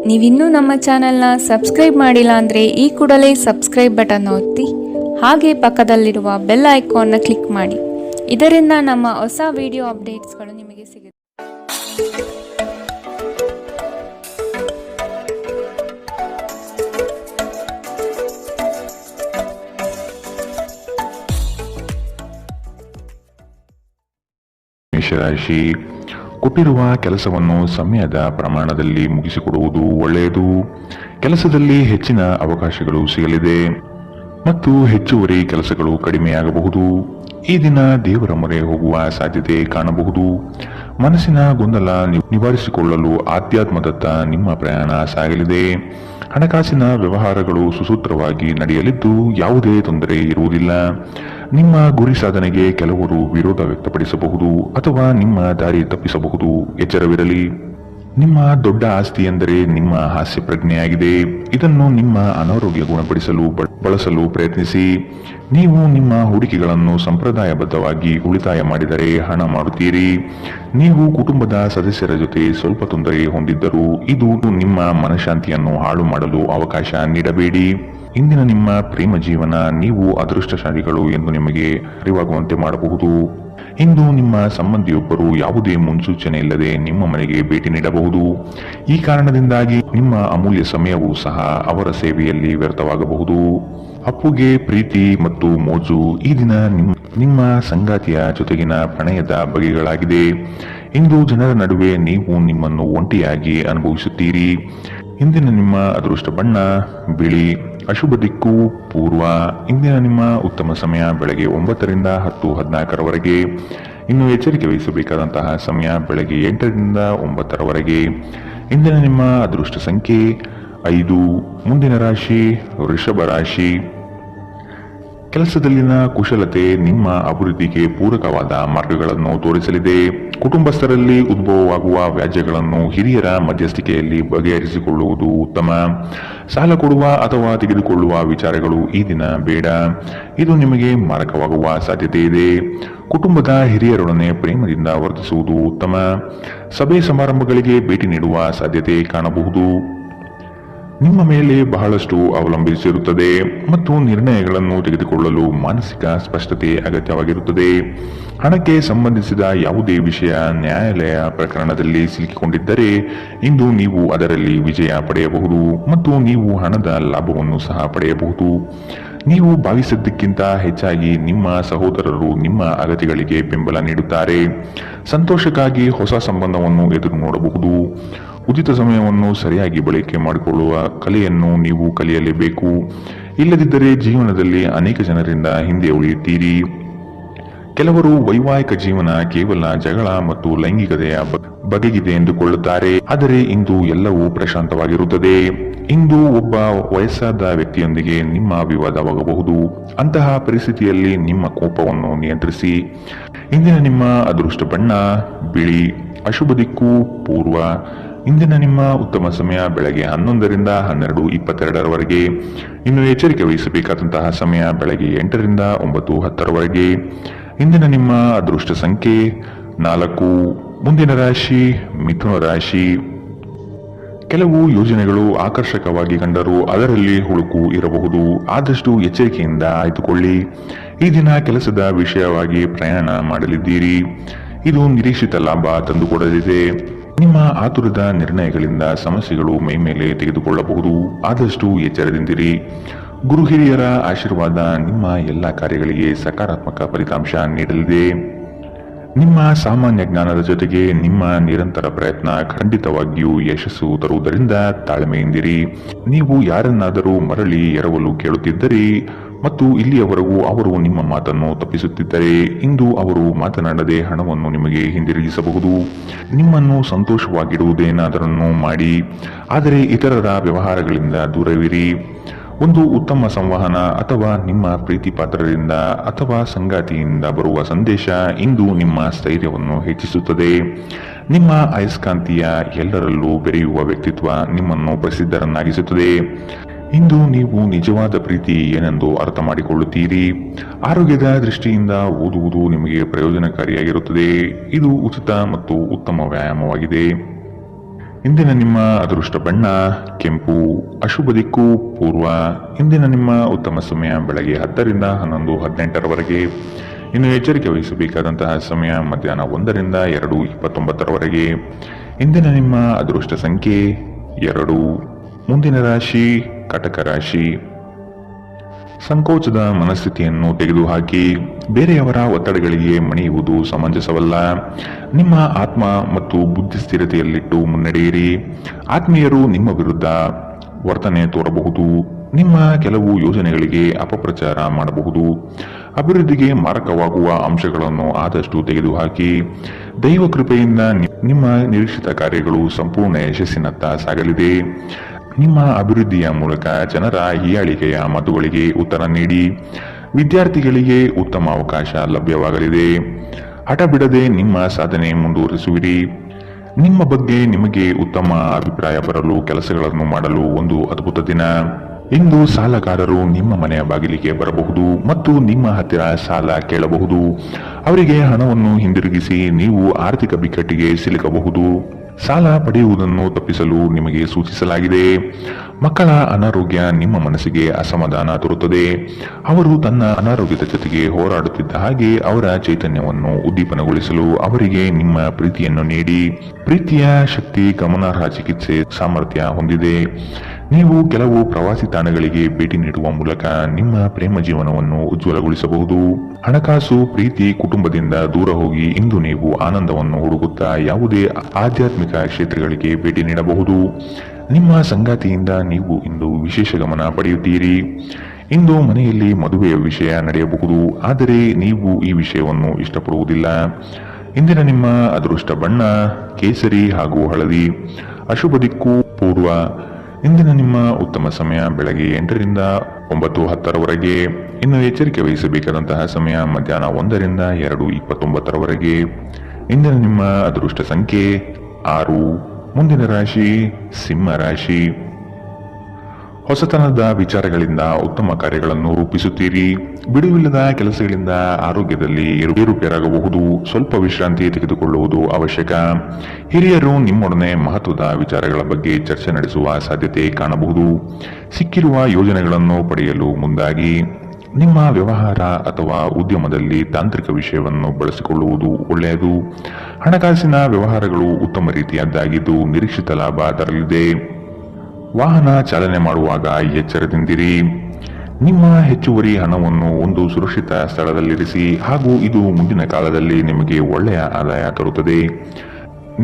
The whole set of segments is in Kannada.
ನೀವಿನ್ನೂ ನಮ್ಮ ಚಾನೆಲ್ನ ಸಬ್ಸ್ಕ್ರೈಬ್ ಮಾಡಿಲ್ಲ ಅಂದರೆ ಈ ಕೂಡಲೇ ಸಬ್ಸ್ಕ್ರೈಬ್ ಬಟನ್ ಒತ್ತಿ ಹಾಗೆ ಪಕ್ಕದಲ್ಲಿರುವ ಬೆಲ್ ಐಕಾನ್ನ ಕ್ಲಿಕ್ ಮಾಡಿ. ಇದರಿಂದ ನಮ್ಮ ಹೊಸ ವಿಡಿಯೋ ಅಪ್ಡೇಟ್ಸ್ಗಳು ನಿಮಗೆ ಸಿಗುತ್ತೆ. ಮೇಷರಾಶಿ, ಕೊಟ್ಟಿರುವ ಕೆಲಸವನ್ನು ಸಮಯದ ಪ್ರಮಾಣದಲ್ಲಿ ಮುಗಿಸಿಕೊಡುವುದು ಒಳ್ಳೆಯದು. ಕೆಲಸದಲ್ಲಿ ಹೆಚ್ಚಿನ ಅವಕಾಶಗಳು ಸಿಗಲಿದೆ ಮತ್ತು ಹೆಚ್ಚುವರಿ ಕೆಲಸಗಳು ಕಡಿಮೆಯಾಗಬಹುದು. ಈ ದಿನ ದೇವರ ಮೊರೆ ಹೋಗುವ ಸಾಧ್ಯತೆ ಕಾಣಬಹುದು. ಮನಸ್ಸಿನ ಗೊಂದಲ ನಿವಾರಿಸಿಕೊಳ್ಳಲು ಆಧ್ಯಾತ್ಮದತ್ತ ನಿಮ್ಮ ಪ್ರಯಾಣ ಸಾಗಲಿದೆ. ಹಣಕಾಸಿನ ವ್ಯವಹಾರಗಳು ಸುಸೂತ್ರವಾಗಿ ನಡೆಯಲಿದ್ದು ಯಾವುದೇ ತೊಂದರೆ ಇರುವುದಿಲ್ಲ. ನಿಮ್ಮ ಗುರಿ ಸಾಧನೆಗೆ ಕೆಲವರು ವಿರೋಧ ವ್ಯಕ್ತಪಡಿಸಬಹುದು ಅಥವಾ ನಿಮ್ಮ ದಾರಿ ತಪ್ಪಿಸಬಹುದು. ಎಚ್ಚರವಿರಲಿ. ನಿಮ್ಮ ದೊಡ್ಡ ಆಸ್ತಿ ಎಂದರೆ ನಿಮ್ಮ ಹಾಸ್ಯ ಪ್ರಜ್ಞೆಯಾಗಿದೆ. ಇದನ್ನು ನಿಮ್ಮ ಅನಾರೋಗ್ಯ ಗುಣಪಡಿಸಲು ಬಳಸಲು ಪ್ರಯತ್ನಿಸಿ. ನೀವು ನಿಮ್ಮ ಹೂಡಿಕೆಗಳನ್ನು ಸಂಪ್ರದಾಯಬದ್ಧವಾಗಿ ಉಳಿತಾಯ ಮಾಡಿದರೆ ಹಣ ಮಾಡುತ್ತೀರಿ. ನೀವು ಕುಟುಂಬದ ಸದಸ್ಯರ ಜೊತೆ ಸ್ವಲ್ಪ ತೊಂದರೆ ಹೊಂದಿದ್ದರೂ ಇದು ನಿಮ್ಮ ಮನಃಶಾಂತಿಯನ್ನು ಹಾಳು ಮಾಡಲು ಅವಕಾಶ ನೀಡಬೇಡಿ. ಇಂದಿನ ನಿಮ್ಮ ಪ್ರೇಮ ಜೀವನ ನೀವು ಅದೃಷ್ಟಶಾಲಿಗಳು ಎಂದು ನಿಮಗೆ ಅರಿವಾಗುವಂತೆ ಮಾಡಬಹುದು. ಇಂದು ನಿಮ್ಮ ಸಂಬಂಧಿಯೊಬ್ಬರು ಯಾವುದೇ ಮುನ್ಸೂಚನೆ ಇಲ್ಲದೆ ನಿಮ್ಮ ಮನೆಗೆ ಭೇಟಿ ನೀಡಬಹುದು. ಈ ಕಾರಣದಿಂದಾಗಿ ನಿಮ್ಮ ಅಮೂಲ್ಯ ಸಮಯವೂ ಸಹ ಅವರ ಸೇವೆಯಲ್ಲಿ ವ್ಯರ್ಥವಾಗಬಹುದು. ಅಪ್ಪುಗೆ ಪ್ರೀತಿ ಮತ್ತು ಮೋಜು ಈ ದಿನ ನಿಮ್ಮ ಸಂಗಾತಿಯ ಜೊತೆಗಿನ ಪ್ರಣಯದ ಬಗೆಗಳಾಗಿದೆ. ಇಂದು ಜನರ ನಡುವೆ ನೀವು ನಿಮ್ಮನ್ನು ಒಂಟಿಯಾಗಿ ಅನುಭವಿಸುತ್ತೀರಿ. ಇಂದಿನ ನಿಮ್ಮ ಅದೃಷ್ಟ ಬಣ್ಣ ಬಿಳಿ. ಅಶುಭ ದಿಕ್ಕು ಪೂರ್ವ. ಇಂದಿನ ನಿಮ್ಮ ಉತ್ತಮ ಸಮಯ ಬೆಳಗ್ಗೆ 9ರಿಂದ 10:14ರವರೆಗೆ. ಇನ್ನು ಎಚ್ಚರಿಕೆ ವಹಿಸಬೇಕಾದಂತಹ ಸಮಯ ಬೆಳಗ್ಗೆ 8ರಿಂದ 9ರವರೆಗೆ. ಇಂದಿನ ನಿಮ್ಮ ಅದೃಷ್ಟ ಸಂಖ್ಯೆ 5. ಮುಂದಿನ ರಾಶಿ ವೃಷಭ ರಾಶಿ. ಕೆಲಸದಲ್ಲಿನ ಕುಶಲತೆ ನಿಮ್ಮ ಅಭಿವೃದ್ಧಿಗೆ ಪೂರಕವಾದ ಮಾರ್ಗಗಳನ್ನು ತೋರಿಸಲಿದೆ. ಕುಟುಂಬಸ್ಥರಲ್ಲಿ ಉದ್ಭವವಾಗುವ ವ್ಯಾಜ್ಯಗಳನ್ನು ಹಿರಿಯರ ಮಧ್ಯಸ್ಥಿಕೆಯಲ್ಲಿ ಬಗೆಹರಿಸಿಕೊಳ್ಳುವುದು ಉತ್ತಮ. ಸಾಲ ಕೊಡುವ ಅಥವಾ ತೆಗೆದುಕೊಳ್ಳುವ ವಿಚಾರಗಳು ಈ ದಿನ ಬೇಡ. ಇದು ನಿಮಗೆ ಮಾರಕವಾಗುವ ಸಾಧ್ಯತೆ ಇದೆ. ಕುಟುಂಬದ ಹಿರಿಯರೊಡನೆ ಪ್ರೇಮದಿಂದ ವರ್ತಿಸುವುದು ಉತ್ತಮ. ಸಭೆ ಸಮಾರಂಭಗಳಿಗೆ ಭೇಟಿ ನೀಡುವ ಸಾಧ್ಯತೆ ಕಾಣಬಹುದು. ನಿಮ್ಮ ಮೇಲೆ ಬಹಳಷ್ಟು ಅವಲಂಬಿಸಿರುತ್ತದೆ ಮತ್ತು ನಿರ್ಣಯಗಳನ್ನು ತೆಗೆದುಕೊಳ್ಳಲು ಮಾನಸಿಕ ಸ್ಪಷ್ಟತೆ ಅಗತ್ಯವಾಗಿರುತ್ತದೆ. ಹಣಕ್ಕೆ ಸಂಬಂಧಿಸಿದ ಯಾವುದೇ ವಿಷಯ ನ್ಯಾಯಾಲಯ ಪ್ರಕರಣದಲ್ಲಿ ಸಿಲುಕಿಕೊಂಡಿದ್ದರೆ ಇಂದು ನೀವು ಅದರಲ್ಲಿ ವಿಜಯ ಪಡೆಯಬಹುದು ಮತ್ತು ನೀವು ಹಣದ ಲಾಭವನ್ನು ಸಹ ಪಡೆಯಬಹುದು. ನೀವು ಭಾವಿಸಿದ್ದಕ್ಕಿಂತ ಹೆಚ್ಚಾಗಿ ನಿಮ್ಮ ಸಹೋದರರು ನಿಮ್ಮ ಅಗತ್ಯಗಳಿಗೆ ಬೆಂಬಲ ನೀಡುತ್ತಾರೆ. ಸಂತೋಷಕ್ಕಾಗಿ ಹೊಸ ಸಂಬಂಧವನ್ನು ಎದುರು ನೋಡಬಹುದು. ಉಚಿತ ಸಮಯವನ್ನು ಸರಿಯಾಗಿ ಬಳಕೆ ಮಾಡಿಕೊಳ್ಳುವ ಕಲೆಯನ್ನು ನೀವು ಕಲಿಯಲೇಬೇಕು. ಇಲ್ಲದಿದ್ದರೆ ಜೀವನದಲ್ಲಿ ಅನೇಕ ಜನರಿಂದ ಹಿಂದೆ ಉಳಿಯುತ್ತೀರಿ. ಕೆಲವರು ವೈವಾಹಿಕ ಜೀವನ ಕೇವಲ ಜಗಳ ಮತ್ತು ಲೈಂಗಿಕತೆಯ ಬಗೆಗಿದೆ ಎಂದುಕೊಳ್ಳುತ್ತಾರೆ. ಆದರೆ ಇಂದು ಎಲ್ಲವೂ ಪ್ರಶಾಂತವಾಗಿರುತ್ತದೆ. ಇಂದು ಒಬ್ಬ ವಯಸ್ಸಾದ ವ್ಯಕ್ತಿಯೊಂದಿಗೆ ನಿಮ್ಮ ವಿವಾದವಾಗಬಹುದು. ಅಂತಹ ಪರಿಸ್ಥಿತಿಯಲ್ಲಿ ನಿಮ್ಮ ಕೋಪವನ್ನು ನಿಯಂತ್ರಿಸಿ. ಇಂದಿನ ನಿಮ್ಮ ಅದೃಷ್ಟ ಬಣ್ಣ ಬಿಳಿ. ಅಶುಭ ದಿಕ್ಕು ಪೂರ್ವ. ಇಂದಿನ ನಿಮ್ಮ ಉತ್ತಮ ಸಮಯ ಬೆಳಗ್ಗೆ 11ರಿಂದ 12:22ರವರೆಗೆ. ಇನ್ನು ಎಚ್ಚರಿಕೆ ವಹಿಸಬೇಕಾದಂತಹ ಸಮಯ ಬೆಳಗ್ಗೆ 8ರಿಂದ 9:10ರವರೆಗೆ. ಇಂದಿನ ನಿಮ್ಮ ಅದೃಷ್ಟ ಸಂಖ್ಯೆ 4. ಮುಂದಿನ ರಾಶಿ ಮಿಥುನ ರಾಶಿ. ಕೆಲವು ಯೋಜನೆಗಳು ಆಕರ್ಷಕವಾಗಿ ಕಂಡರೂ ಅದರಲ್ಲಿ ಹುಳುಕು ಇರಬಹುದು. ಆದಷ್ಟು ಎಚ್ಚರಿಕೆಯಿಂದ ಆಯ್ದುಕೊಳ್ಳಿ. ಈ ದಿನ ಕೆಲಸದ ವಿಷಯವಾಗಿ ಪ್ರಯಾಣ ಮಾಡಲಿದ್ದೀರಿ. ಇದು ನಿರೀಕ್ಷಿತ ಲಾಭ ತಂದುಕೊಡಲಿದೆ. ನಿಮ್ಮ ಆತುರದ ನಿರ್ಣಯಗಳಿಂದ ಸಮಸ್ಯೆಗಳು ಮೈಮೇಲೆ ತೆಗೆದುಕೊಳ್ಳಬಹುದು. ಆದಷ್ಟು ಎಚ್ಚರದಿಂದಿರಿ. ಗುರು ಹಿರಿಯರ ಆಶೀರ್ವಾದ ನಿಮ್ಮ ಎಲ್ಲ ಕಾರ್ಯಗಳಿಗೆ ಸಕಾರಾತ್ಮಕ ಫಲಿತಾಂಶ ನೀಡಲಿದೆ. ನಿಮ್ಮ ಸಾಮಾನ್ಯ ಜ್ಞಾನದ ಜೊತೆಗೆ ನಿಮ್ಮ ನಿರಂತರ ಪ್ರಯತ್ನ ಖಂಡಿತವಾಗಿಯೂ ಯಶಸ್ಸು ತರುವುದರಿಂದ ತಾಳ್ಮೆಯಿಂದಿರಿ. ನೀವು ಯಾರನ್ನಾದರೂ ಮರಳಿ ಎರವಲು ಕೇಳುತ್ತಿದ್ದರೆ ಮತ್ತು ಇಲ್ಲಿಯವರೆಗೂ ಅವರು ನಿಮ್ಮ ಮಾತನ್ನು ತಪ್ಪಿಸುತ್ತಿದ್ದರೆ ಇಂದು ಅವರು ಮಾತನಾಡದೆ ಹಣವನ್ನು ನಿಮಗೆ ಹಿಂದಿರುಗಿಸಬಹುದು. ನಿಮ್ಮನ್ನು ಸಂತೋಷವಾಗಿಡುವುದೇನಾದರನ್ನು ಮಾಡಿ, ಆದರೆ ಇತರರ ವ್ಯವಹಾರಗಳಿಂದ ದೂರವಿರಿ. ಒಂದು ಉತ್ತಮ ಸಂವಹನ ಅಥವಾ ನಿಮ್ಮ ಪ್ರೀತಿ ಪಾತ್ರರಿಂದ ಅಥವಾ ಸಂಗಾತಿಯಿಂದ ಬರುವ ಸಂದೇಶ ಇಂದು ನಿಮ್ಮ ಸ್ಥೈರ್ಯವನ್ನು ಹೆಚ್ಚಿಸುತ್ತದೆ. ನಿಮ್ಮ ಅಯಸ್ಕಾಂತೀಯ ಎಲ್ಲರಲ್ಲೂ ಬೆರೆಯುವ ವ್ಯಕ್ತಿತ್ವ ನಿಮ್ಮನ್ನು ಪ್ರಸಿದ್ಧರನ್ನಾಗಿಸುತ್ತದೆ. ಇಂದು ನೀವು ನಿಜವಾದ ಪ್ರೀತಿ ಏನೆಂದು ಅರ್ಥ ಮಾಡಿಕೊಳ್ಳುತ್ತೀರಿ. ಆರೋಗ್ಯದ ದೃಷ್ಟಿಯಿಂದ ಓದುವುದು ನಿಮಗೆ ಪ್ರಯೋಜನಕಾರಿಯಾಗಿರುತ್ತದೆ. ಇದು ಉಚಿತ ಮತ್ತು ಉತ್ತಮ ವ್ಯಾಯಾಮವಾಗಿದೆ. ಇಂದಿನ ನಿಮ್ಮ ಅದೃಷ್ಟ ಬಣ್ಣ ಕೆಂಪು, ಅಶುಭ ದಿಕ್ಕು ಪೂರ್ವ. ಇಂದಿನ ನಿಮ್ಮ ಉತ್ತಮ ಸಮಯ ಬೆಳಗ್ಗೆ 10 ರಿಂದ 11, 18ರವರೆಗೆ. ಇನ್ನು ಎಚ್ಚರಿಕೆ ವಹಿಸಬೇಕಾದಂತಹ ಸಮಯ ಮಧ್ಯಾಹ್ನ 1 ರಿಂದ 2:29ರವರೆಗೆ. ಇಂದಿನ ನಿಮ್ಮ ಅದೃಷ್ಟ ಸಂಖ್ಯೆ 2. ಮುಂದಿನ ರಾಶಿ ಕಟಕ ರಾಶಿ. ಸಂಕೋಚದ ಮನಸ್ಥಿತಿಯನ್ನು ತೆಗೆದುಹಾಕಿ ಬೇರೆಯವರ ಒತ್ತಡಗಳಿಗೆ ಮಣಿಯುವುದು ಸಮಂಜಸವಲ್ಲ. ನಿಮ್ಮ ಆತ್ಮ ಮತ್ತು ಬುದ್ಧಿ ಸ್ಥಿರತೆಯಲ್ಲಿಟ್ಟು ಮುನ್ನಡೆಯಿರಿ. ಆತ್ಮೀಯರು ನಿಮ್ಮ ವಿರುದ್ಧ ವರ್ತನೆ ತೋರಬಹುದು. ನಿಮ್ಮ ಕೆಲವು ಯೋಜನೆಗಳಿಗೆ ಅಪಪ್ರಚಾರ ಮಾಡಬಹುದು. ಅಭಿವೃದ್ಧಿಗೆ ಮಾರಕವಾಗುವ ಅಂಶಗಳನ್ನು ಆದಷ್ಟು ತೆಗೆದುಹಾಕಿ. ದೈವ ಕೃಪೆಯಿಂದ ನಿಮ್ಮ ನಿರೀಕ್ಷಿತ ಕಾರ್ಯಗಳು ಸಂಪೂರ್ಣ ಯಶಸ್ಸಿನತ್ತ ಸಾಗಲಿದೆ. ನಿಮ್ಮ ಅಭಿವೃದ್ಧಿಯ ಮೂಲಕ ಜನರ ಹೀಯಾಳಿಕೆಯ ಮಾತುಗಳಿಗೆ ಉತ್ತರ ನೀಡಿ. ವಿದ್ಯಾರ್ಥಿಗಳಿಗೆ ಉತ್ತಮ ಅವಕಾಶ ಲಭ್ಯವಾಗಲಿದೆ. ಹಠ ಬಿಡದೆ ನಿಮ್ಮ ಸಾಧನೆ ಮುಂದುವರಿಸುವಿರಿ. ನಿಮ್ಮ ಬಗ್ಗೆ ನಿಮಗೆ ಉತ್ತಮ ಅಭಿಪ್ರಾಯ ಬರಲು ಕೆಲಸಗಳನ್ನು ಮಾಡಲು ಒಂದು ಅದ್ಭುತ ದಿನ. ಇಂದು ಸಾಲಗಾರರು ನಿಮ್ಮ ಮನೆಯ ಬಾಗಿಲಿಗೆ ಬರಬಹುದು ಮತ್ತು ನಿಮ್ಮ ಹತ್ತಿರ ಸಾಲ ಕೇಳಬಹುದು. ಅವರಿಗೆ ಹಣವನ್ನು ಹಿಂದಿರುಗಿಸಿ ನೀವು ಆರ್ಥಿಕ ಬಿಕ್ಕಟ್ಟಿಗೆ ಸಿಲುಕಬಹುದು. ಸಾಲ ಪಡೆಯುವುದನ್ನು ತಪ್ಪಿಸಲು ನಿಮಗೆ ಸೂಚಿಸಲಾಗಿದೆ. ಮಕ್ಕಳ ಅನಾರೋಗ್ಯ ನಿಮ್ಮ ಮನಸ್ಸಿಗೆ ಅಸಮಾಧಾನ ತರುತ್ತದೆ. ಅವರು ತನ್ನ ಅನಾರೋಗ್ಯದ ಜೊತೆಗೆ ಹೋರಾಡುತ್ತಿದ್ದ ಹಾಗೆ ಅವರ ಚೈತನ್ಯವನ್ನು ಉದ್ದೀಪನಗೊಳಿಸಲು ಅವರಿಗೆ ನಿಮ್ಮ ಪ್ರೀತಿಯನ್ನು ನೀಡಿ. ಪ್ರೀತಿಯ ಶಕ್ತಿ ಗಮನಾರ್ಹ ಚಿಕಿತ್ಸೆ ಸಾಮರ್ಥ್ಯ ಹೊಂದಿದೆ. ನೀವು ಕೆಲವು ಪ್ರವಾಸಿ ತಾಣಗಳಿಗೆ ಭೇಟಿ ನೀಡುವ ಮೂಲಕ ನಿಮ್ಮ ಪ್ರೇಮ ಜೀವನವನ್ನು ಉಜ್ವಲಗೊಳಿಸಬಹುದು. ಹಣಕಾಸು, ಪ್ರೀತಿ, ಕುಟುಂಬದಿಂದ ದೂರ ಹೋಗಿ ಇಂದು ನೀವು ಆನಂದವನ್ನು ಹುಡುಕುತ್ತಾ ಯಾವುದೇ ಆಧ್ಯಾತ್ಮಿಕ ಕ್ಷೇತ್ರಗಳಿಗೆ ಭೇಟಿ ನೀಡಬಹುದು. ನಿಮ್ಮ ಸಂಗಾತಿಯಿಂದ ನೀವು ಇಂದು ವಿಶೇಷ ಗಮನ ಪಡೆಯುತ್ತೀರಿ. ಇಂದು ಮನೆಯಲ್ಲಿ ಮದುವೆಯ ವಿಷಯ ನಡೆಯಬಹುದು, ಆದರೆ ನೀವು ಈ ವಿಷಯವನ್ನು ಇಷ್ಟಪಡುವುದಿಲ್ಲ. ಇಂದಿನ ನಿಮ್ಮ ಅದೃಷ್ಟ ಬಣ್ಣ ಕೇಸರಿ ಹಾಗೂ ಹಳದಿ, ಅಶುಭ ದಿಕ್ಕು ಪೂರ್ವ. ಇಂದಿನ ನಿಮ್ಮ ಉತ್ತಮ ಸಮಯ ಬೆಳಗ್ಗೆ 8 ರಿಂದ 9:10ರವರೆಗೆ. ಇನ್ನು ಎಚ್ಚರಿಕೆ ವಹಿಸಬೇಕಾದಂತಹ ಸಮಯ ಮಧ್ಯಾಹ್ನ 1 ರಿಂದ 2:29ರವರೆಗೆ. ಇಂದಿನ ನಿಮ್ಮ ಅದೃಷ್ಟ ಸಂಖ್ಯೆ 6. ಮುಂದಿನ ರಾಶಿ ಸಿಂಹ ರಾಶಿ. ಹೊಸತನದ ವಿಚಾರಗಳಿಂದ ಉತ್ತಮ ಕಾರ್ಯಗಳನ್ನು ರೂಪಿಸುತ್ತೀರಿ. ಬಿಡುವಿಲ್ಲದ ಕೆಲಸಗಳಿಂದ ಆರೋಗ್ಯದಲ್ಲಿ ಏರುಪೇರಾಗಬಹುದು. ಸ್ವಲ್ಪ ವಿಶ್ರಾಂತಿ ತೆಗೆದುಕೊಳ್ಳುವುದು ಅವಶ್ಯಕ. ಹಿರಿಯರು ನಿಮ್ಮೊಡನೆ ಮಹತ್ವದ ವಿಚಾರಗಳ ಬಗ್ಗೆ ಚರ್ಚೆ ನಡೆಸುವ ಸಾಧ್ಯತೆ ಕಾಣಬಹುದು. ಸಿಕ್ಕಿರುವ ಯೋಜನೆಗಳನ್ನು ಪಡೆಯಲು ಮುಂದಾಗಿ. ನಿಮ್ಮ ವ್ಯವಹಾರ ಅಥವಾ ಉದ್ಯಮದಲ್ಲಿ ತಾಂತ್ರಿಕ ವಿಷಯವನ್ನು ಬಳಸಿಕೊಳ್ಳುವುದು ಒಳ್ಳೆಯದು. ಹಣಕಾಸಿನ ವ್ಯವಹಾರಗಳು ಉತ್ತಮ ರೀತಿಯದ್ದಾಗಿದ್ದು ನಿರೀಕ್ಷಿತ ಲಾಭ ತರಲಿದೆ. ವಾಹನ ಚಾಲನೆ ಮಾಡುವಾಗ ಎಚ್ಚರದಿಂದಿರಿ. ನಿಮ್ಮ ಹೆಚ್ಚುವರಿ ಹಣವನ್ನು ಒಂದು ಸುರಕ್ಷಿತ ಸ್ಥಳದಲ್ಲಿರಿಸಿ ಹಾಗೂ ಇದು ಮುಂದಿನ ಕಾಲದಲ್ಲಿ ನಿಮಗೆ ಒಳ್ಳೆಯ ಆದಾಯ ತರುತ್ತದೆ.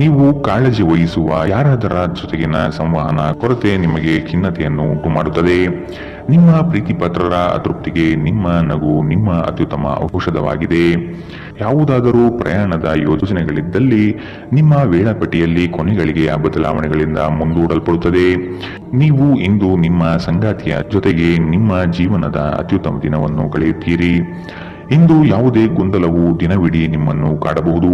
ನೀವು ಕಾಳಜಿ ವಹಿಸುವ ಯಾರಾದರ ಜೊತೆಗಿನ ಸಂವಹನ ಕೊರತೆ ನಿಮಗೆ ಖಿನ್ನತೆಯನ್ನು ಉಂಟು ಮಾಡುತ್ತದೆ. ನಿಮ್ಮ ಪ್ರೀತಿಪಾತ್ರರ ಅತೃಪ್ತಿಗೆ ನಿಮ್ಮ ನಗು ನಿಮ್ಮ ಅತ್ಯುತ್ತಮ ಔಷಧವಾಗಿದೆ. ಯಾವುದಾದರೂ ಪ್ರಯಾಣದ ಯೋಜನೆಗಳಿದ್ದಲ್ಲಿ ನಿಮ್ಮ ವೇಳಾಪಟ್ಟಿಯಲ್ಲಿ ಕೊನೆಗಳಿಗೆ ಬದಲಾವಣೆಗಳಿಂದ ಮುಂದೂಡಲ್ಪಡುತ್ತದೆ. ನೀವು ಇಂದು ನಿಮ್ಮ ಸಂಗಾತಿಯ ಜೊತೆಗೆ ನಿಮ್ಮ ಜೀವನದ ಅತ್ಯುತ್ತಮ ದಿನವನ್ನು ಕಳೆಯುತ್ತೀರಿ. ಇಂದು ಯಾವುದೇ ಗೊಂದಲವು ದಿನವಿಡೀ ನಿಮ್ಮನ್ನು ಕಾಡಬಹುದು.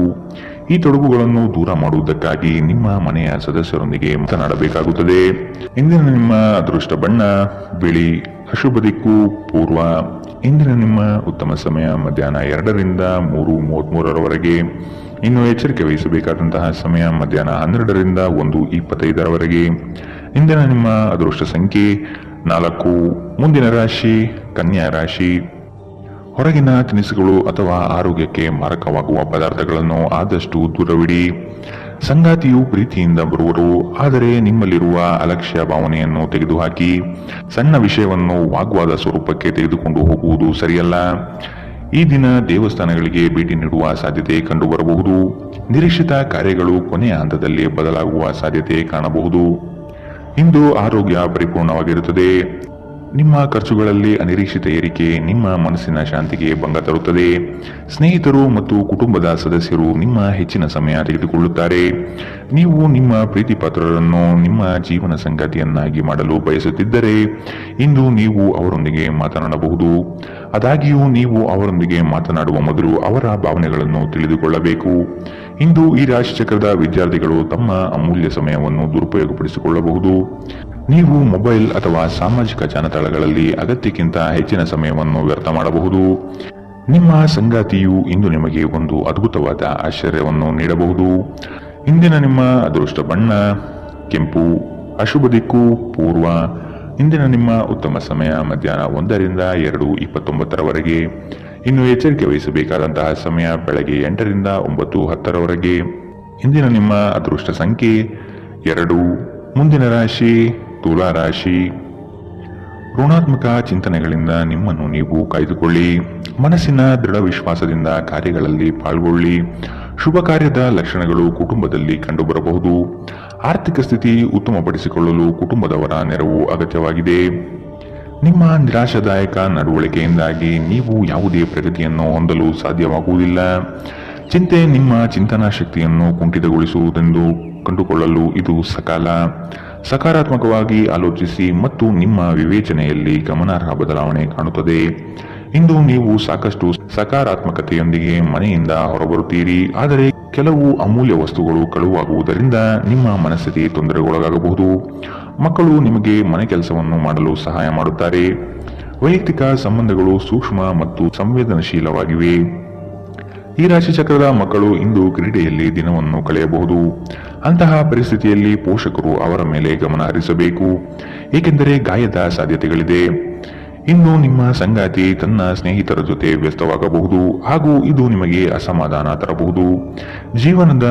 ಈ ತೊಡಗುಗಳನ್ನು ದೂರ ಮಾಡುವುದಕ್ಕಾಗಿ ನಿಮ್ಮ ಮನೆಯ ಸದಸ್ಯರೊಂದಿಗೆ ಮಾತನಾಡಬೇಕಾಗುತ್ತದೆ. ಇಂದಿನ ನಿಮ್ಮ ಅದೃಷ್ಟ ಬಣ್ಣ ಬಿಳಿ, ಅಶುಭ ದಿಕ್ಕು ಪೂರ್ವ. ಇಂದಿನ ನಿಮ್ಮ ಉತ್ತಮ ಸಮಯ ಮಧ್ಯಾಹ್ನ 2 ರಿಂದ 3:33ರವರೆಗೆ. ಇನ್ನು ಎಚ್ಚರಿಕೆ ವಹಿಸಬೇಕಾದಂತಹ ಸಮಯ ಮಧ್ಯಾಹ್ನ 12 ರಿಂದ 1:25ರವರೆಗೆ. ಇಂದಿನ ನಿಮ್ಮ ಅದೃಷ್ಟ ಸಂಖ್ಯೆ 4. ಮುಂದಿನ ರಾಶಿ ಕನ್ಯಾ ರಾಶಿ. ಹೊರಗಿನ ತಿನಿಸುಗಳು ಅಥವಾ ಆರೋಗ್ಯಕ್ಕೆ ಮಾರಕವಾಗುವ ಪದಾರ್ಥಗಳನ್ನು ಆದಷ್ಟು ದೂರವಿಡಿ. ಸಂಗಾತಿಯು ಪ್ರೀತಿಯಿಂದ ಬರುವರು, ಆದರೆ ನಿಮ್ಮಲ್ಲಿರುವ ಅಲಕ್ಷ್ಯ ಭಾವನೆಯನ್ನು ತೆಗೆದುಹಾಕಿ. ಸಣ್ಣ ವಿಷಯವನ್ನು ವಾಗ್ವಾದ ಸ್ವರೂಪಕ್ಕೆ ತೆಗೆದುಕೊಂಡು ಹೋಗುವುದು ಸರಿಯಲ್ಲ. ಈ ದಿನ ದೇವಸ್ಥಾನಗಳಿಗೆ ಭೇಟಿ ನೀಡುವ ಸಾಧ್ಯತೆ ಕಂಡುಬರಬಹುದು. ನಿರೀಕ್ಷಿತ ಕಾರ್ಯಗಳು ಕೊನೆಯ ಹಂತದಲ್ಲಿ ಬದಲಾಗುವ ಸಾಧ್ಯತೆ ಕಾಣಬಹುದು. ಇಂದು ಆರೋಗ್ಯ ಪರಿಪೂರ್ಣವಾಗಿರುತ್ತದೆ. ನಿಮ್ಮ ಖರ್ಚುಗಳಲ್ಲಿ ಅನಿರೀಕ್ಷಿತ ಏರಿಕೆ ನಿಮ್ಮ ಮನಸ್ಸಿನ ಶಾಂತಿಗೆ ಭಂಗ ತರುತ್ತದೆ. ಸ್ನೇಹಿತರು ಮತ್ತು ಕುಟುಂಬದ ಸದಸ್ಯರು ನಿಮ್ಮ ಹೆಚ್ಚಿನ ಸಮಯ ತೆಗೆದುಕೊಳ್ಳುತ್ತಾರೆ. ನೀವು ನಿಮ್ಮ ಪ್ರೀತಿಪಾತ್ರರನ್ನು ನಿಮ್ಮ ಜೀವನ ಸಂಗಾತಿಯನ್ನಾಗಿ ಮಾಡಲು ಬಯಸುತ್ತಿದ್ದರೆ ಇಂದು ನೀವು ಅವರೊಂದಿಗೆ ಮಾತನಾಡಬಹುದು. ಆದಾಗ್ಯೂ ನೀವು ಅವರೊಂದಿಗೆ ಮಾತನಾಡುವ ಮೊದಲು ಅವರ ಭಾವನೆಗಳನ್ನು ತಿಳಿದುಕೊಳ್ಳಬೇಕು. ಇಂದು ಈ ರಾಶಿಚಕ್ರದ ವಿದ್ಯಾರ್ಥಿಗಳು ತಮ್ಮ ಅಮೂಲ್ಯ ಸಮಯವನ್ನು ದುರುಪಯೋಗಪಡಿಸಿಕೊಳ್ಳಬಹುದು. ನೀವು ಮೊಬೈಲ್ ಅಥವಾ ಸಾಮಾಜಿಕ ಜಾಲತಾಣಗಳಲ್ಲಿ ಅಗತ್ಯಕ್ಕಿಂತ ಹೆಚ್ಚಿನ ಸಮಯವನ್ನು ವ್ಯರ್ಥ ಮಾಡಬಹುದು. ನಿಮ್ಮ ಸಂಗಾತಿಯು ಇಂದು ನಿಮಗೆ ಒಂದು ಅದ್ಭುತವಾದ ಆಶ್ಚರ್ಯವನ್ನು ನೀಡಬಹುದು. ಇಂದಿನ ನಿಮ್ಮ ಅದೃಷ್ಟ ಬಣ್ಣ ಕೆಂಪು. ಅಶುಭ ದಿಕ್ಕು ಪೂರ್ವ. ಇಂದಿನ ನಿಮ್ಮ ಉತ್ತಮ ಸಮಯ ಮಧ್ಯಾಹ್ನ 1ರಿಂದ 2:29 ಇನ್ನು ಎಚ್ಚರಿಕೆ ವಹಿಸಬೇಕಾದಂತಹ ಸಮಯ ಬೆಳಗ್ಗೆ 8ರಿಂದ 9:10 ಇಂದಿನ ನಿಮ್ಮ ಅದೃಷ್ಟ ಸಂಖ್ಯೆ 2. ಮುಂದಿನ ರಾಶಿ ತುಲಾ ರಾಶಿ. ಋಣಾತ್ಮಕ ಚಿಂತನೆಗಳಿಂದ ನಿಮ್ಮನ್ನು ನೀವು ಕಾಯ್ದುಕೊಳ್ಳಿ. ಮನಸ್ಸಿನ ದೃಢ ವಿಶ್ವಾಸದಿಂದ ಕಾರ್ಯಗಳಲ್ಲಿ ಪಾಲ್ಗೊಳ್ಳಿ. ಶುಭ ಕಾರ್ಯದ ಲಕ್ಷಣಗಳು ಕುಟುಂಬದಲ್ಲಿ ಕಂಡುಬರಬಹುದು. ಆರ್ಥಿಕ ಸ್ಥಿತಿ ಉತ್ತಮಪಡಿಸಿಕೊಳ್ಳಲು ಕುಟುಂಬದವರ ನೆರವು ಅಗತ್ಯವಾಗಿದೆ. ನಿಮ್ಮ ನಿರಾಶಾದಾಯಕ ನಡವಳಿಕೆಯಿಂದಾಗಿ ನೀವು ಯಾವುದೇ ಪ್ರಗತಿಯನ್ನು ಹೊಂದಲು ಸಾಧ್ಯವಾಗುವುದಿಲ್ಲ. ಚಿಂತೆ ನಿಮ್ಮ ಚಿಂತನಾ ಶಕ್ತಿಯನ್ನು ಕುಂಠಿತಗೊಳಿಸುವುದೆಂದು ಕಂಡುಕೊಳ್ಳಲು ಇದು ಸಕಾಲ. ಸಕಾರಾತ್ಮಕವಾಗಿ ಆಲೋಚಿಸಿ ಮತ್ತು ನಿಮ್ಮ ವಿವೇಚನೆಯಲ್ಲಿ ಗಮನಾರ್ಹ ಬದಲಾವಣೆ ಕಾಣುತ್ತದೆ. ಇಂದು ನೀವು ಸಾಕಷ್ಟು ಸಕಾರಾತ್ಮಕತೆಯೊಂದಿಗೆ ಮನೆಯಿಂದ ಹೊರಬರುತ್ತೀರಿ. ಆದರೆ ಕೆಲವು ಅಮೂಲ್ಯ ವಸ್ತುಗಳು ಕಳುವಾಗುವುದರಿಂದ ನಿಮ್ಮ ಮನಸ್ಥಿತಿ ತೊಂದರೆಗೊಳಗಾಗಬಹುದು. ಮಕ್ಕಳು ನಿಮಗೆ ಮನೆ ಕೆಲಸವನ್ನು ಮಾಡಲು ಸಹಾಯ ಮಾಡುತ್ತಾರೆ. ವೈಯಕ್ತಿಕ ಸಂಬಂಧಗಳು ಸೂಕ್ಷ್ಮ ಮತ್ತು ಸಂವೇದನಶೀಲವಾಗಿವೆ. ಈ ರಾಶಿ ಚಕ್ರದ ಮಕ್ಕಳು ಇಂದು ಕ್ರೀಡೆಯಲ್ಲಿ ದಿನವನ್ನು ಕಳೆಯಬಹುದು. ಅಂತಹ ಪರಿಸ್ಥಿತಿಯಲ್ಲಿ ಪೋಷಕರು ಅವರ ಮೇಲೆ ಗಮನ ಹರಿಸಬೇಕು, ಏಕೆಂದರೆ ಗಾಯದ ಸಾಧ್ಯತೆಗಳಿದೆ. ಇನ್ನು ನಿಮ್ಮ ಸಂಗಾತಿ ತನ್ನ ಸ್ನೇಹಿತರ ಜೊತೆ ವ್ಯಸ್ತವಾಗಬಹುದು ಹಾಗೂ ಇದು ನಿಮಗೆ ಅಸಮಾಧಾನ ತರಬಹುದು. ಜೀವನದ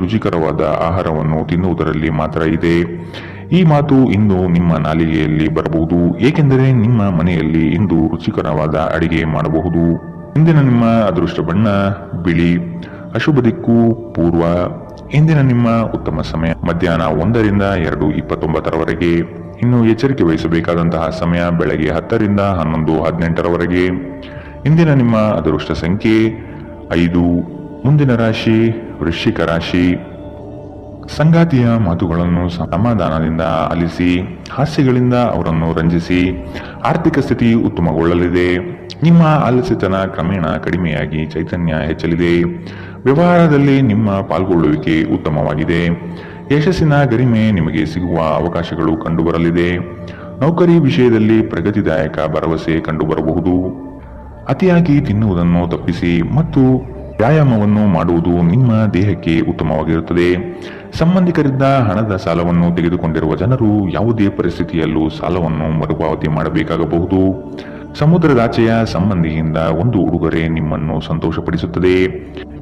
ರುಚಿಕರವಾದ ಆಹಾರವನ್ನು ತಿನ್ನುವುದರಲ್ಲಿ ಮಾತ್ರ ಇದೆ. ಈ ಮಾತು ಇಂದು ನಿಮ್ಮ ನಾಲಿಗೆಯಲ್ಲಿ ಬರಬಹುದು, ಏಕೆಂದರೆ ನಿಮ್ಮ ಮನೆಯಲ್ಲಿ ಇಂದು ರುಚಿಕರವಾದ ಅಡಿಗೆ ಮಾಡಬಹುದು. ಇಂದಿನ ನಿಮ್ಮ ಅದೃಷ್ಟ ಬಣ್ಣ ಬಿಳಿ. ಅಶುಭ ದಿಕ್ಕು ಪೂರ್ವ. ಇಂದಿನ ನಿಮ್ಮ ಉತ್ತಮ ಸಮಯ ಮಧ್ಯಾಹ್ನ 1ರಿಂದ 2:29 ಇನ್ನು ಎಚ್ಚರಿಕೆ ವಹಿಸಬೇಕಾದಂತಹ ಸಮಯ ಬೆಳಗ್ಗೆ 10ರಿಂದ 11:18 ಇಂದಿನ ನಿಮ್ಮ ಅದೃಷ್ಟ ಸಂಖ್ಯೆ 5. ಮುಂದಿನ ರಾಶಿ ವೃಶ್ಚಿಕ ರಾಶಿ. ಸಂಗಾತಿಯ ಮಾತುಗಳನ್ನು ಸಮಾಧಾನದಿಂದ ಆಲಿಸಿ. ಹಾಸ್ಯಗಳಿಂದ ಅವರನ್ನು ರಂಜಿಸಿ. ಆರ್ಥಿಕ ಸ್ಥಿತಿ ಉತ್ತಮಗೊಳ್ಳಲಿದೆ. ನಿಮ್ಮ ಆಲಸ್ಯತನ ಕ್ರಮೇಣ ಕಡಿಮೆಯಾಗಿ ಚೈತನ್ಯ ಹೆಚ್ಚಲಿದೆ. ವ್ಯವಹಾರದಲ್ಲಿ ನಿಮ್ಮ ಪಾಲ್ಗೊಳ್ಳುವಿಕೆ ಉತ್ತಮವಾಗಿದೆ. ಯಶಸ್ಸಿನ ಗರಿಮೆ ನಿಮಗೆ ಸಿಗುವ ಅವಕಾಶಗಳು ಕಂಡುಬರಲಿದೆ. ನೌಕರಿ ವಿಷಯದಲ್ಲಿ ಪ್ರಗತಿದಾಯಕ ಭರವಸೆ ಕಂಡುಬರಬಹುದು. ಅತಿಯಾಗಿ ತಿನ್ನುವುದನ್ನು ತಪ್ಪಿಸಿ ಮತ್ತು ವ್ಯಾಯಾಮವನ್ನು ಮಾಡುವುದು ನಿಮ್ಮ ದೇಹಕ್ಕೆ ಉತ್ತಮವಾಗಿರುತ್ತದೆ. ಸಂಬಂಧಿಕರಿಂದ ಹಣದ ಸಾಲವನ್ನು ತೆಗೆದುಕೊಂಡಿರುವ ಜನರು ಯಾವುದೇ ಪರಿಸ್ಥಿತಿಯಲ್ಲೂ ಸಾಲವನ್ನು ಮರುಪಾವತಿ ಮಾಡಬೇಕಾಗಬಹುದು. ಸಮುದ್ರದಾಚೆಯ ಸಂಬಂಧಿಯಿಂದ ಒಂದು ಉಡುಗೊರೆ ನಿಮ್ಮನ್ನು ಸಂತೋಷಪಡಿಸುತ್ತದೆ.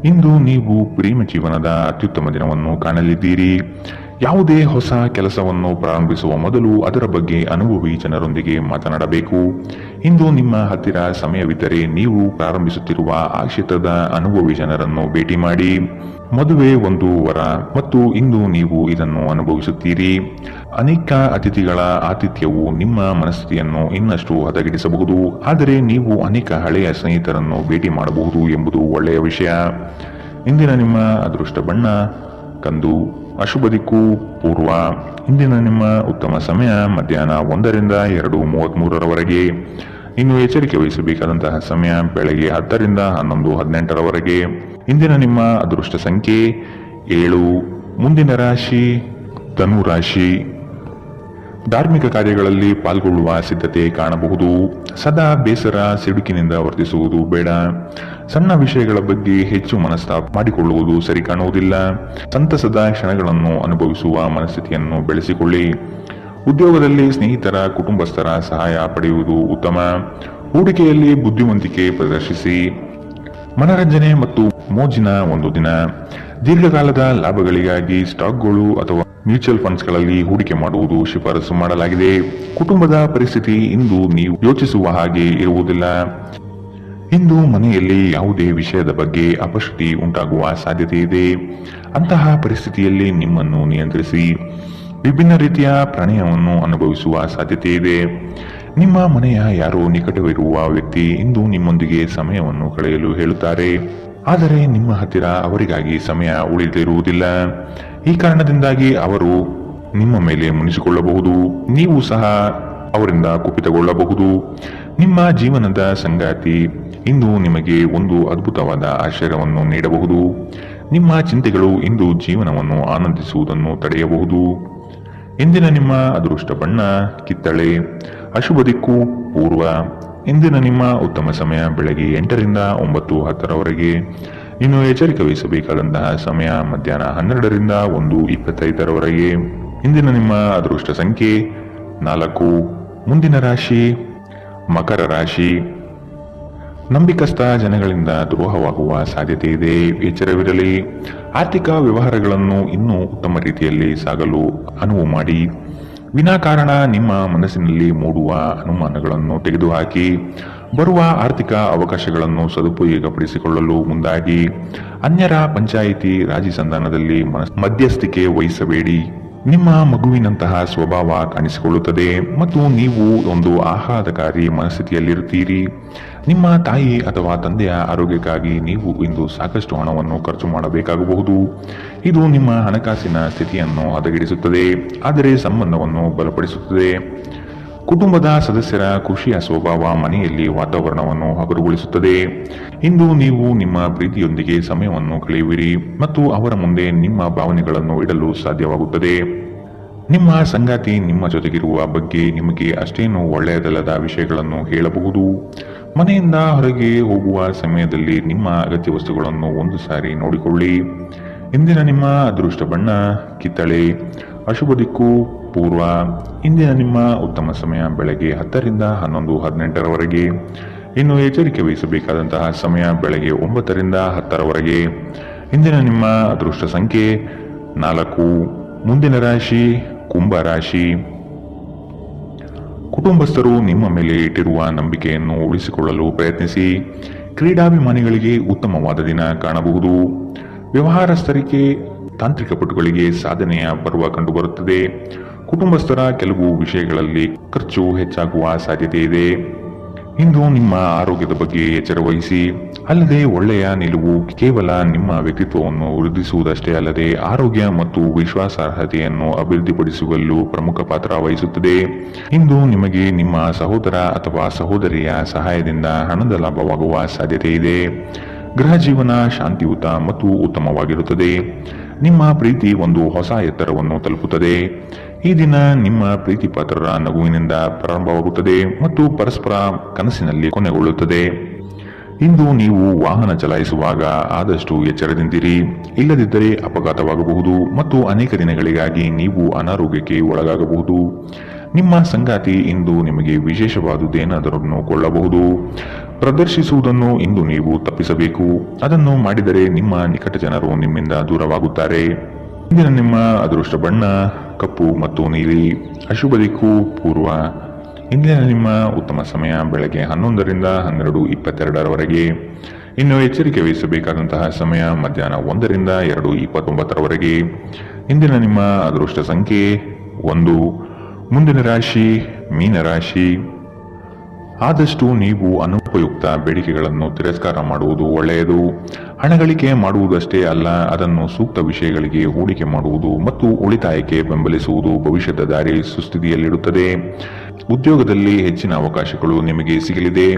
ಇಂದು ನೀವು ಪ್ರೇಮ ಜೀವನದ ಅತ್ಯುತ್ತಮ ದಿನವನ್ನು ಕಾಣಲಿದ್ದೀರಿ. ಯಾವುದೇ ಹೊಸ ಕೆಲಸವನ್ನು ಪ್ರಾರಂಭಿಸುವ ಮೊದಲು ಅದರ ಬಗ್ಗೆ ಅನುಭವಿ ಜನರೊಂದಿಗೆ ಮಾತನಾಡಬೇಕು. ಇಂದು ನಿಮ್ಮ ಹತ್ತಿರ ಸಮಯವಿದ್ದರೆ ನೀವು ಪ್ರಾರಂಭಿಸುತ್ತಿರುವ ಆ ಕ್ಷೇತ್ರದ ಅನುಭವಿ ಜನರನ್ನು ಭೇಟಿ ಮಾಡಿ. ಮದುವೆ ಒಂದು ವರ ಮತ್ತು ಇಂದು ನೀವು ಇದನ್ನು ಅನುಭವಿಸುತ್ತೀರಿ. ಅನೇಕ ಅತಿಥಿಗಳ ಆತಿಥ್ಯವು ನಿಮ್ಮ ಮನಸ್ಥಿತಿಯನ್ನು ಇನ್ನಷ್ಟು ಹದಗೆಡಿಸಬಹುದು. ಆದರೆ ನೀವು ಅನೇಕ ಹಳೆಯ ಸ್ನೇಹಿತರನ್ನು ಭೇಟಿ ಮಾಡಬಹುದು ಎಂಬುದು ಒಳ್ಳೆಯ ವಿಷಯ. ಇಂದಿನ ನಿಮ್ಮ ಅದೃಷ್ಟ ಬಣ್ಣ ಕಂದು. ಅಶುಭ ದಿಕ್ಕು ಪೂರ್ವ. ಇಂದಿನ ನಿಮ್ಮ ಉತ್ತಮ ಸಮಯ ಮಧ್ಯಾಹ್ನ 1ರಿಂದ 2:33 ಇನ್ನು ಎಚ್ಚರಿಕೆ ವಹಿಸಬೇಕಾದಂತಹ ಸಮಯ ಬೆಳಗ್ಗೆ 10ರಿಂದ 11:18 ಇಂದಿನ ನಿಮ್ಮ ಅದೃಷ್ಟ ಸಂಖ್ಯೆ 7. ಮುಂದಿನ ರಾಶಿ ಧನು ರಾಶಿ. ಧಾರ್ಮಿಕ ಕಾರ್ಯಗಳಲ್ಲಿ ಪಾಲ್ಗೊಳ್ಳುವ ಸಿದ್ಧತೆ ಕಾಣಬಹುದು. ಸದಾ ಬೇಸರ ಸಿಡುಕಿನಿಂದ ವರ್ತಿಸುವುದು ಬೇಡ. ಸಣ್ಣ ವಿಷಯಗಳ ಬಗ್ಗೆ ಹೆಚ್ಚು ಮನಸ್ತಾಪ ಮಾಡಿಕೊಳ್ಳುವುದು ಸರಿ ಕಾಣುವುದಿಲ್ಲ. ಸಂತಸದ ಕ್ಷಣಗಳನ್ನು ಅನುಭವಿಸುವ ಮನಸ್ಥಿತಿಯನ್ನು ಬೆಳೆಸಿಕೊಳ್ಳಿ. ಉದ್ಯೋಗದಲ್ಲಿ ಸ್ನೇಹಿತರ ಕುಟುಂಬಸ್ಥರ ಸಹಾಯ ಪಡೆಯುವುದು ಉತ್ತಮ. ಹೂಡಿಕೆಯಲ್ಲಿ ಬುದ್ಧಿವಂತಿಕೆ ಪ್ರದರ್ಶಿಸಿ. ಮನರಂಜನೆ ಮತ್ತು ಮೋಜಿನ ಒಂದು ದಿನ. ದೀರ್ಘಕಾಲದ ಲಾಭಗಳಿಗಾಗಿ ಸ್ಟಾಕ್ಗಳು ಅಥವಾ ಮ್ಯೂಚುವಲ್ ಫಂಡ್ಸ್ಗಳಲ್ಲಿ ಹೂಡಿಕೆ ಮಾಡುವುದು ಶಿಫಾರಸು ಮಾಡಲಾಗಿದೆ. ಕುಟುಂಬದ ಪರಿಸ್ಥಿತಿ ಇಂದು ನೀವು ಯೋಚಿಸುವ ಹಾಗೆ ಇರುವುದಿಲ್ಲ. ಇಂದು ಮನೆಯಲ್ಲಿ ಯಾವುದೇ ವಿಷಯದ ಬಗ್ಗೆ ಅಪಶ್ರುತಿ ಉಂಟಾಗುವ ಸಾಧ್ಯತೆ ಇದೆ. ಅಂತಹ ಪರಿಸ್ಥಿತಿಯಲ್ಲಿ ನಿಮ್ಮನ್ನು ನಿಯಂತ್ರಿಸಿ. ವಿಭಿನ್ನ ರೀತಿಯ ಪ್ರಣಯವನ್ನು ಅನುಭವಿಸುವ ಸಾಧ್ಯತೆ ಇದೆ. ನಿಮ್ಮ ಮನೆಯ ಯಾರೋ ನಿಕಟವಿರುವ ವ್ಯಕ್ತಿ ಇಂದು ನಿಮ್ಮೊಂದಿಗೆ ಸಮಯವನ್ನು ಕಳೆಯಲು ಹೇಳುತ್ತಾರೆ. ಆದರೆ ನಿಮ್ಮ ಹತ್ತಿರ ಅವರಿಗಾಗಿ ಸಮಯ ಉಳಿದಿರುವುದಿಲ್ಲ. ಈ ಕಾರಣದಿಂದಾಗಿ ಅವರು ನಿಮ್ಮ ಮೇಲೆ ಮುನಿಸಿಕೊಳ್ಳಬಹುದು. ನೀವು ಸಹ ಅವರಿಂದ ಕುಪಿತಗೊಳ್ಳಬಹುದು. ನಿಮ್ಮ ಜೀವನದ ಸಂಗಾತಿ ಇಂದು ನಿಮಗೆ ಒಂದು ಅದ್ಭುತವಾದ ಆಶ್ಚರ್ಯವನ್ನು ನೀಡಬಹುದು. ನಿಮ್ಮ ಚಿಂತೆಗಳು ಇಂದು ಜೀವನವನ್ನು ಆನಂದಿಸುವುದನ್ನು ತಡೆಯಬಹುದು. ಇಂದಿನ ನಿಮ್ಮ ಅದೃಷ್ಟ ಬಣ್ಣ ಕಿತ್ತಳೆ. ಅಶುಭ ದಿಕ್ಕು ಪೂರ್ವ. ಇಂದಿನ ನಿಮ್ಮ ಉತ್ತಮ ಸಮಯ ಬೆಳಗ್ಗೆ 8ರಿಂದ 9:10 ಇನ್ನು ಎಚ್ಚರಿಕೆ ವಹಿಸಬೇಕಾದಂತಹ ಸಮಯ ಮಧ್ಯಾಹ್ನ 12ರಿಂದ 1:25 ಇಂದಿನ ನಿಮ್ಮ ಅದೃಷ್ಟ ಸಂಖ್ಯೆ 4. ಮುಂದಿನ ರಾಶಿ ಮಕರ ರಾಶಿ. ನಂಬಿಕಸ್ಥ ಜನಗಳಿಂದ ದ್ರೋಹವಾಗುವ ಸಾಧ್ಯತೆ ಇದೆ, ಎಚ್ಚರವಿರಲಿ. ಆರ್ಥಿಕ ವ್ಯವಹಾರಗಳನ್ನು ಇನ್ನೂ ಉತ್ತಮ ರೀತಿಯಲ್ಲಿ ಸಾಗಲು ಅನುವು ಮಾಡಿ. ವಿನಾಕಾರಣ ನಿಮ್ಮ ಮನಸ್ಸಿನಲ್ಲಿ ಮೂಡುವ ಅನುಮಾನಗಳನ್ನು ತೆಗೆದುಹಾಕಿ ಬರುವ ಆರ್ಥಿಕ ಅವಕಾಶಗಳನ್ನು ಸದುಪಯೋಗಪಡಿಸಿಕೊಳ್ಳಲು ಮುಂದಾಗಿ. ಅನ್ಯರ ಪಂಚಾಯಿತಿ ರಾಜಿ ಸಂಧಾನದಲ್ಲಿ ಮಧ್ಯಸ್ಥಿಕೆ ವಹಿಸಬೇಡಿ. ನಿಮ್ಮ ಮಗುವಿನಂತಹ ಸ್ವಭಾವ ಕಾಣಿಸಿಕೊಳ್ಳುತ್ತದೆ ಮತ್ತು ನೀವು ಒಂದು ಆಹ್ಲಾದಕಾರಿ ಮನಸ್ಥಿತಿಯಲ್ಲಿರುತ್ತೀರಿ. ನಿಮ್ಮ ತಾಯಿ ಅಥವಾ ತಂದೆಯ ಆರೋಗ್ಯಕ್ಕಾಗಿ ನೀವು ಇಂದು ಸಾಕಷ್ಟು ಹಣವನ್ನು ಖರ್ಚು ಮಾಡಬೇಕಾಗಬಹುದು. ಇದು ನಿಮ್ಮ ಹಣಕಾಸಿನ ಸ್ಥಿತಿಯನ್ನು ಹದಗೆಡಿಸುತ್ತದೆ, ಆದರೆ ಸಂಬಂಧವನ್ನು ಬಲಪಡಿಸುತ್ತದೆ. ಕುಟುಂಬದ ಸದಸ್ಯರ ಖುಷಿಯ ಸ್ವಭಾವ ಮನೆಯಲ್ಲಿ ವಾತಾವರಣವನ್ನು ಹಗುರಗೊಳಿಸುತ್ತದೆ. ಇಂದು ನೀವು ನಿಮ್ಮ ಪ್ರೀತಿಯೊಂದಿಗೆ ಸಮಯವನ್ನು ಕಳೆಯುವಿರಿ ಮತ್ತು ಅವರ ಮುಂದೆ ನಿಮ್ಮ ಭಾವನೆಗಳನ್ನು ಇಡಲು ಸಾಧ್ಯವಾಗುತ್ತದೆ. ನಿಮ್ಮ ಸಂಗಾತಿ ನಿಮ್ಮ ಜೊತೆಗಿರುವ ಬಗ್ಗೆ ನಿಮಗೆ ಅಷ್ಟೇನು ಒಳ್ಳೆಯದಲ್ಲದ ವಿಷಯಗಳನ್ನು ಹೇಳಬಹುದು. ಮನೆಯಿಂದ ಹೊರಗೆ ಹೋಗುವ ಸಮಯದಲ್ಲಿ ನಿಮ್ಮ ಅಗತ್ಯ ವಸ್ತುಗಳನ್ನು ಒಂದು ಸಾರಿ ನೋಡಿಕೊಳ್ಳಿ. ಇಂದಿನ ನಿಮ್ಮ ಅದೃಷ್ಟ ಬಣ್ಣ ಕಿತ್ತಳೆ. ಅಶುಭ ದಿಕ್ಕು ಪೂರ್ವ. ಇಂದಿನ ನಿಮ್ಮ ಉತ್ತಮ ಸಮಯ ಬೆಳಗ್ಗೆ 10 ರಿಂದ 11:18ರವರೆಗೆ. ಇನ್ನು ಎಚ್ಚರಿಕೆ ವಹಿಸಬೇಕಾದಂತಹ ಸಮಯ ಬೆಳಗ್ಗೆ 9 ರಿಂದ 10ರವರೆಗೆ. ಇಂದಿನ ನಿಮ್ಮ ಅದೃಷ್ಟ ಸಂಖ್ಯೆ 4. ಮುಂದಿನ ರಾಶಿ ಕುಂಭ ರಾಶಿ. ಕುಟುಂಬಸ್ಥರು ನಿಮ್ಮ ಮೇಲೆ ಇಟ್ಟಿರುವ ನಂಬಿಕೆಯನ್ನು ಉಳಿಸಿಕೊಳ್ಳಲು ಪ್ರಯತ್ನಿಸಿ. ಕ್ರೀಡಾಭಿಮಾನಿಗಳಿಗೆ ಉತ್ತಮವಾದ ದಿನ ಕಾಣಬಹುದು. ವ್ಯವಹಾರಸ್ಥರಿಗೆ ತಾಂತ್ರಿಕ ಪಟುಗಳಿಗೆ ಸಾಧನೆಯ ಪರ್ವ ಕಂಡುಬರುತ್ತದೆ. ಕುಟುಂಬಸ್ಥರ ಕೆಲವು ವಿಷಯಗಳಲ್ಲಿ ಖರ್ಚು ಹೆಚ್ಚಾಗುವ ಸಾಧ್ಯತೆ ಇದೆ. ಇಂದು ನಿಮ್ಮ ಆರೋಗ್ಯದ ಬಗ್ಗೆ ಎಚ್ಚರ ವಹಿಸಿ. ಅಲ್ಲದೆ ಒಳ್ಳೆಯ ನಿಲುವು ಕೇವಲ ನಿಮ್ಮ ವ್ಯಕ್ತಿತ್ವವನ್ನು ವೃದ್ಧಿಸುವುದಷ್ಟೇ ಅಲ್ಲದೆ ಆರೋಗ್ಯ ಮತ್ತು ವಿಶ್ವಾಸಾರ್ಹತೆಯನ್ನು ಅಭಿವೃದ್ಧಿಪಡಿಸುವಲ್ಲೂ ಪ್ರಮುಖ ಪಾತ್ರ ವಹಿಸುತ್ತದೆ. ಇಂದು ನಿಮಗೆ ನಿಮ್ಮ ಸಹೋದರ ಅಥವಾ ಸಹೋದರಿಯ ಸಹಾಯದಿಂದ ಹಣದ ಲಾಭವಾಗುವ ಸಾಧ್ಯತೆ ಇದೆ. ಗೃಹ ಜೀವನ ಶಾಂತಿಯುತ ಮತ್ತು ಉತ್ತಮವಾಗಿರುತ್ತದೆ. ನಿಮ್ಮ ಪ್ರೀತಿ ಒಂದು ಹೊಸ ಎತ್ತರವನ್ನು ತಲುಪುತ್ತದೆ. ಈ ದಿನ ನಿಮ್ಮ ಪ್ರೀತಿ ಪಾತ್ರರ ನಗುವಿನಿಂದ ಪ್ರಾರಂಭವಾಗುತ್ತದೆ ಮತ್ತು ಪರಸ್ಪರ ಕನಸಿನಲ್ಲಿ ಕೊನೆಗೊಳ್ಳುತ್ತದೆ. ಇಂದು ನೀವು ವಾಹನ ಚಲಾಯಿಸುವಾಗ ಆದಷ್ಟು ಎಚ್ಚರದಿಂದಿರಿ, ಇಲ್ಲದಿದ್ದರೆ ಅಪಘಾತವಾಗಬಹುದು ಮತ್ತು ಅನೇಕ ದಿನಗಳಿಗಾಗಿ ನೀವು ಅನಾರೋಗ್ಯಕ್ಕೆ ಒಳಗಾಗಬಹುದು. ನಿಮ್ಮ ಸಂಗಾತಿ ಇಂದು ನಿಮಗೆ ವಿಶೇಷವಾದುದೇನಾದರನ್ನು ಕೊಳ್ಳಬಹುದು. ಪ್ರದರ್ಶಿಸುವುದನ್ನು ಇಂದು ನೀವು ತಪ್ಪಿಸಬೇಕು. ಅದನ್ನು ಮಾಡಿದರೆ ನಿಮ್ಮ ನಿಕಟ ಜನರು ನಿಮ್ಮಿಂದ ದೂರವಾಗುತ್ತಾರೆ. ಇಂದಿನ ನಿಮ್ಮ ಅದೃಷ್ಟ ಬಣ್ಣ ಕಪ್ಪು ಮತ್ತು ನೀಲಿ. ಅಶುಭ ದಿಕ್ಕು ಪೂರ್ವ. ಇಂದಿನ ನಿಮ್ಮ ಉತ್ತಮ ಸಮಯ ಬೆಳಗ್ಗೆ 11 ರಿಂದ 12:22ರವರೆಗೆ. ಇನ್ನು ಎಚ್ಚರಿಕೆ ವಹಿಸಬೇಕಾದಂತಹ ಸಮಯ ಮಧ್ಯಾಹ್ನ 1 ರಿಂದ 2:29ರವರೆಗೆ. ಇಂದಿನ ನಿಮ್ಮ ಅದೃಷ್ಟ ಸಂಖ್ಯೆ 1. ಮುಂದಿನ ರಾಶಿ ಮೀನರಾಶಿ. ಆದಷ್ಟು ನೀವು ಅನುಪಯುಕ್ತ ಬೇಡಿಕೆಗಳನ್ನು ತಿರಸ್ಕಾರ ಮಾಡುವುದು ಒಳ್ಳೆಯದು. ಹಣಗಳಿಕೆ ಮಾಡುವುದಷ್ಟೇ ಅಲ್ಲ, ಅದನ್ನು ಸೂಕ್ತ ವಿಷಯಗಳಿಗೆ ಹೂಡಿಕೆ ಮಾಡುವುದು ಮತ್ತು ಉಳಿತಾಯಕ್ಕೆ ಬೆಂಬಲಿಸುವುದು ಭವಿಷ್ಯದ ದಾರಿ ಸುಸ್ಥಿತಿಯಲ್ಲಿಡುತ್ತದೆ. ಉದ್ಯೋಗದಲ್ಲಿ ಹೆಚ್ಚಿನ ಅವಕಾಶಗಳು ನಿಮಗೆ ಸಿಗಲಿದೆ.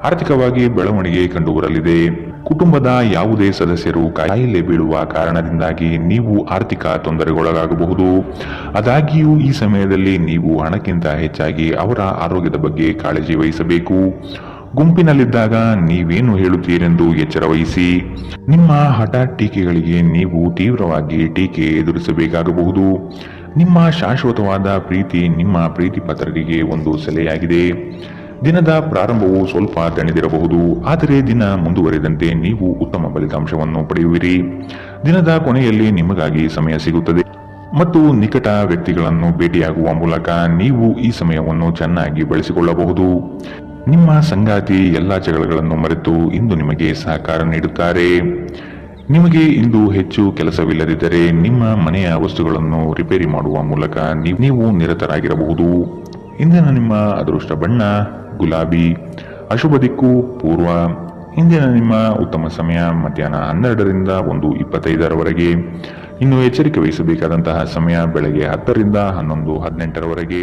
ಆರ್ಥಿಕವಾಗಿ ಬೆಳವಣಿಗೆ ಕಂಡುಬರಲಿದೆ. ಕುಟುಂಬದ ಯಾವುದೇ ಸದಸ್ಯರು ಕಾಯಿಲೆ ಬೀಳುವ ಕಾರಣದಿಂದಾಗಿ ನೀವು ಆರ್ಥಿಕ ತೊಂದರೆಗೊಳಗಾಗಬಹುದು. ಆದಾಗ್ಯೂ ಈ ಸಮಯದಲ್ಲಿ ನೀವು ಹಣಕ್ಕಿಂತ ಹೆಚ್ಚಾಗಿ ಅವರ ಆರೋಗ್ಯದ ಬಗ್ಗೆ ಕಾಳಜಿ ವಹಿಸಬೇಕು. ಗುಂಪಿನಲ್ಲಿದ್ದಾಗ ನೀವೇನು ಹೇಳುತ್ತೀರೆಂದು ಎಚ್ಚರ ವಹಿಸಿ. ನಿಮ್ಮ ಹಠಾತ್ ಟೀಕೆಗಳಿಗೆ ನೀವು ತೀವ್ರವಾಗಿ ಟೀಕೆ ಎದುರಿಸಬೇಕಾಗಬಹುದು. ನಿಮ್ಮ ಶಾಶ್ವತವಾದ ಪ್ರೀತಿ ನಿಮ್ಮ ಪ್ರೀತಿ ಪಾತ್ರರಿಗೆ ಒಂದು ಸೆಲೆಯಾಗಿದೆ. ದಿನದ ಪ್ರಾರಂಭವು ಸ್ವಲ್ಪ ದಣಿದಿರಬಹುದು, ಆದರೆ ದಿನ ಮುಂದುವರಿದಂತೆ ನೀವು ಉತ್ತಮ ಫಲಿತಾಂಶವನ್ನು ಪಡೆಯುವಿರಿ. ದಿನದ ಕೊನೆಯಲ್ಲಿ ನಿಮಗಾಗಿ ಸಮಯ ಸಿಗುತ್ತದೆ ಮತ್ತು ನಿಕಟ ವ್ಯಕ್ತಿಗಳನ್ನು ಭೇಟಿಯಾಗುವ ಮೂಲಕ ನೀವು ಈ ಸಮಯವನ್ನು ಚೆನ್ನಾಗಿ ಬಳಸಿಕೊಳ್ಳಬಹುದು. ನಿಮ್ಮ ಸಂಗಾತಿ ಎಲ್ಲ ಜಗಳಗಳನ್ನು ಮರೆತು ಇಂದು ನಿಮಗೆ ಸಹಕಾರ ನೀಡುತ್ತಾರೆ. ನಿಮಗೆ ಇಂದು ಹೆಚ್ಚು ಕೆಲಸವಿಲ್ಲದಿದ್ದರೆ ನಿಮ್ಮ ಮನೆಯ ವಸ್ತುಗಳನ್ನು ರಿಪೇರಿ ಮಾಡುವ ಮೂಲಕ ನೀವು ನಿರತರಾಗಿರಬಹುದು. ಇಂದಿನ ನಿಮ್ಮ ಅದೃಷ್ಟ ಬಣ್ಣ ಗುಲಾಬಿ. ಅಶುಭ ದಿಕ್ಕು ಪೂರ್ವ. ಇಂದಿನ ನಿಮ್ಮ ಉತ್ತಮ ಸಮಯ ಮಧ್ಯಾಹ್ನ 12 ರಿಂದ 1:25ರವರೆಗೆ. ಇನ್ನು ಎಚ್ಚರಿಕೆ ವಹಿಸಬೇಕಾದಂತಹ ಸಮಯ ಬೆಳಗ್ಗೆ 10 ರಿಂದ 11:18ರವರೆಗೆ.